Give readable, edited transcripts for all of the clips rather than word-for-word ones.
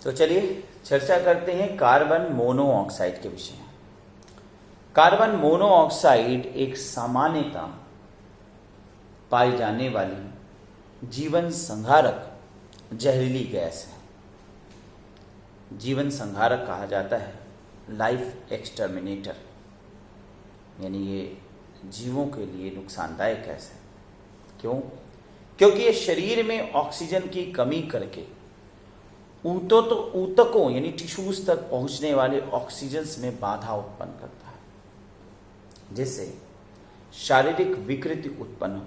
तो चलिए चर्चा करते हैं कार्बन मोनोऑक्साइड के विषय में। कार्बन मोनोऑक्साइड एक सामान्यतः पाई जाने वाली जीवन संहारक जहरीली गैस है। जीवन संहारक कहा जाता है, लाइफ एक्सटर्मिनेटर, यानी ये जीवों के लिए नुकसानदायक गैस है। क्यों? क्योंकि ये शरीर में ऑक्सीजन की कमी करके ऊतकों यानी टिश्यूज तक पहुंचने वाले ऑक्सीजन में बाधा उत्पन्न करता है, जिससे शारीरिक विकृति उत्पन्न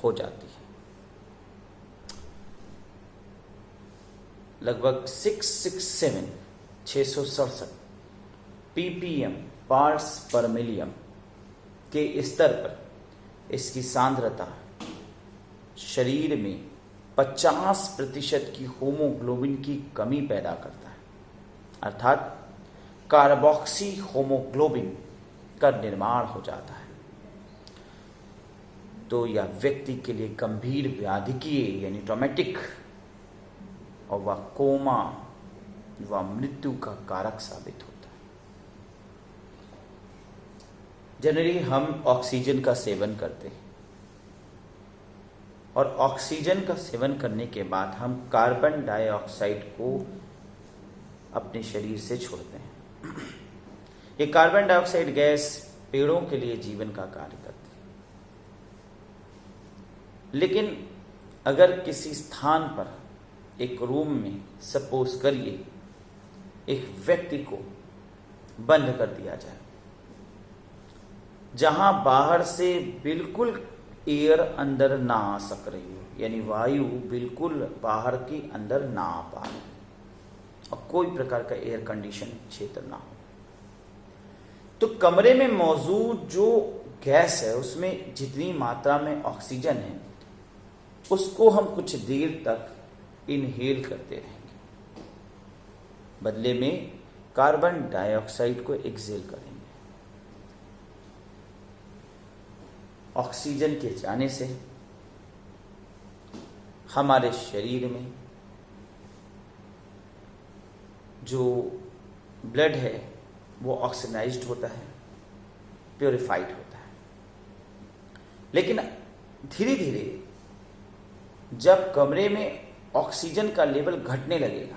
हो जाती है। लगभग 667 ppm पार्ट्स पर मिलियन के स्तर पर इसकी सांद्रता शरीर में 50% की होमोग्लोबिन की कमी पैदा करता है, अर्थात कार्बोक्सी होमोग्लोबिन का निर्माण हो जाता है। तो यह व्यक्ति के लिए गंभीर व्याधिकीय यानी ट्रॉमेटिक और वह कोमा व मृत्यु का कारक साबित होता है। जनरली हम ऑक्सीजन का सेवन करते हैं और ऑक्सीजन का सेवन करने के बाद हम कार्बन डाइऑक्साइड को अपने शरीर से छोड़ते हैं। ये कार्बन डाइऑक्साइड गैस पेड़ों के लिए जीवन का कार्य करती है, लेकिन अगर किसी स्थान पर एक रूम में सपोज करिए एक व्यक्ति को बंद कर दिया जाए, जहां बाहर से बिल्कुल एयर अंदर ना आ सक रही हो, यानी वायु बिल्कुल बाहर की अंदर ना आ पाए और कोई प्रकार का एयर कंडीशन क्षेत्र ना हो, तो कमरे में मौजूद जो गैस है उसमें जितनी मात्रा में ऑक्सीजन है उसको हम कुछ देर तक इनहेल करते रहेंगे, बदले में कार्बन डाइऑक्साइड को एक्सेल करेंगे। ऑक्सीजन के जाने से हमारे शरीर में जो ब्लड है वो ऑक्सीजनाइज्ड होता है, प्योरीफाइड होता है। लेकिन धीरे धीरे जब कमरे में ऑक्सीजन का लेवल घटने लगेगा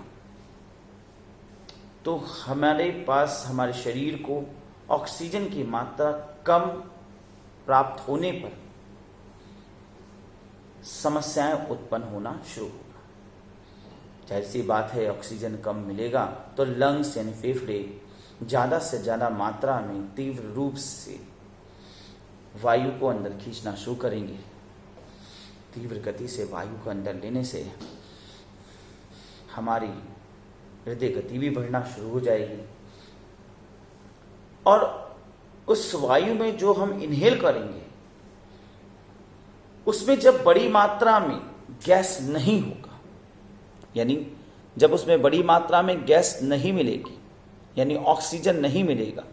तो हमारे पास हमारे शरीर को ऑक्सीजन की मात्रा कम प्राप्त होने पर समस्याएं उत्पन्न होना शुरू होगा। जाहिर सी बात है, ऑक्सीजन कम मिलेगा तो लंग्स यानी फेफड़े ज़्यादा से ज़्यादा मात्रा में तीव्र रूप से वायु को अंदर खींचना शुरू करेंगे। तीव्र गति से वायु को अंदर लेने से हमारी हृदय गति भी बढ़ना शुरू हो जाएगी और उस वायु में जो हम इनहेल करेंगे उसमें जब बड़ी मात्रा में गैस नहीं होगा, यानी जब उसमें बड़ी मात्रा में गैस नहीं मिलेगी यानी ऑक्सीजन नहीं मिलेगा,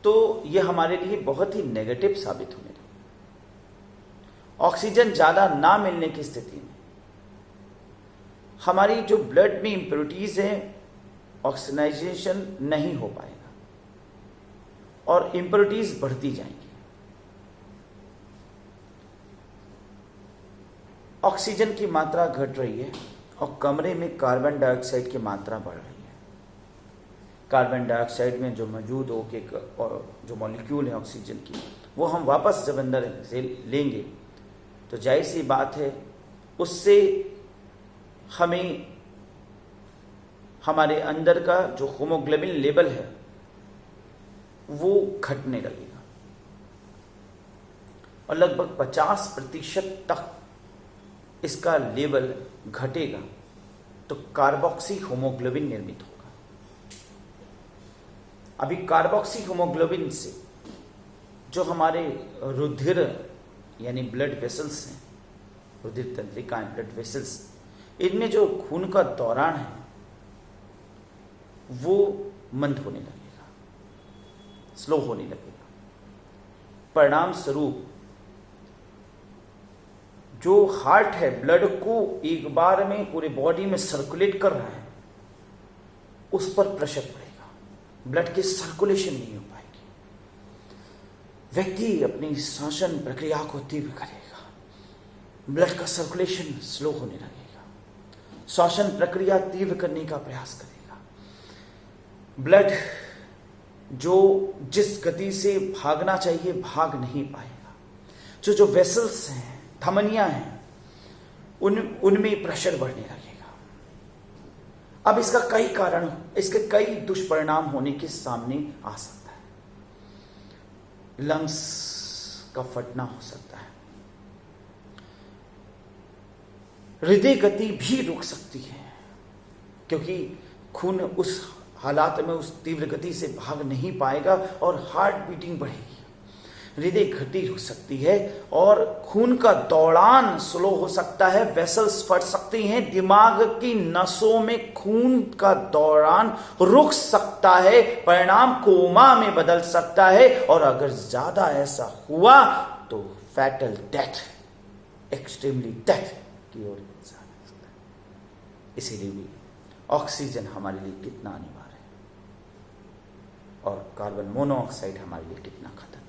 तो यह हमारे लिए बहुत ही नेगेटिव साबित होने लगेगा। ऑक्सीजन ज्यादा ना मिलने की स्थिति में हमारी जो ब्लड में इंप्योरिटीज है ऑक्सीजनाइजेशन नहीं हो पाएगा और इंप्योरिटीज बढ़ती जाएंगी। ऑक्सीजन की मात्रा घट रही है और कमरे में कार्बन डाइऑक्साइड की मात्रा बढ़ रही है। कार्बन डाइऑक्साइड में जो मौजूद हो के और जो मॉलिक्यूल है ऑक्सीजन की वो हम वापस जब अंदर से लेंगे तो जाहिर सी बात है उससे हमें हमारे अंदर का जो होमोग्लोबिन लेवल है वो घटने लगेगा और लगभग 50% तक इसका लेवल घटेगा तो कार्बोक्सी होमोग्लोबिन निर्मित होगा। अभी कार्बोक्सी होमोग्लोबिन से जो हमारे रुधिर यानी ब्लड वेसल्स हैं, रुधिर तंत्रिकाएं ब्लड वेसल्स, इनमें जो खून का दौरान है वो मंद होने लगेगा, स्लो होने लगेगा। परिणाम स्वरूप जो हार्ट है ब्लड को एक बार में पूरे बॉडी में सर्कुलेट कर रहा है, उस पर प्रेशर पड़ेगा, ब्लड की सर्कुलेशन नहीं हो पाएगी, व्यक्ति अपनी श्वसन प्रक्रिया को तीव्र करेगा, ब्लड का सर्कुलेशन स्लो होने लगेगा, श्वसन प्रक्रिया तीव्र करने का प्रयास करेगा, ब्लड जो जिस गति से भागना चाहिए भाग नहीं पाएगा, जो वेसल्स हैं, धमनियां हैं, उनमें प्रेशर बढ़ने लगेगा। अब इसका कई कारण, इसके कई दुष्परिणाम होने के सामने आ सकता है। लंग्स का फटना हो सकता है, हृदय गति भी रुक सकती है, क्योंकि खून उस हालात में उस तीव्र गति से भाग नहीं पाएगा और हार्ट बीटिंग बढ़ेगी, हृदय गति रुक सकती है और खून का दौड़ान स्लो हो सकता है, वेसल्स फट सकती हैं, दिमाग की नसों में खून का दौड़ान रुक सकता है, परिणाम कोमा में बदल सकता है, और अगर ज्यादा ऐसा हुआ तो फैटल डेथ, एक्सट्रीमली डेथ की ओर जा सकता है। इसीलिए भी ऑक्सीजन हमारे लिए कितना अनिवार्य है और कार्बन मोनोऑक्साइड हमारे लिए कितना खतरनाक।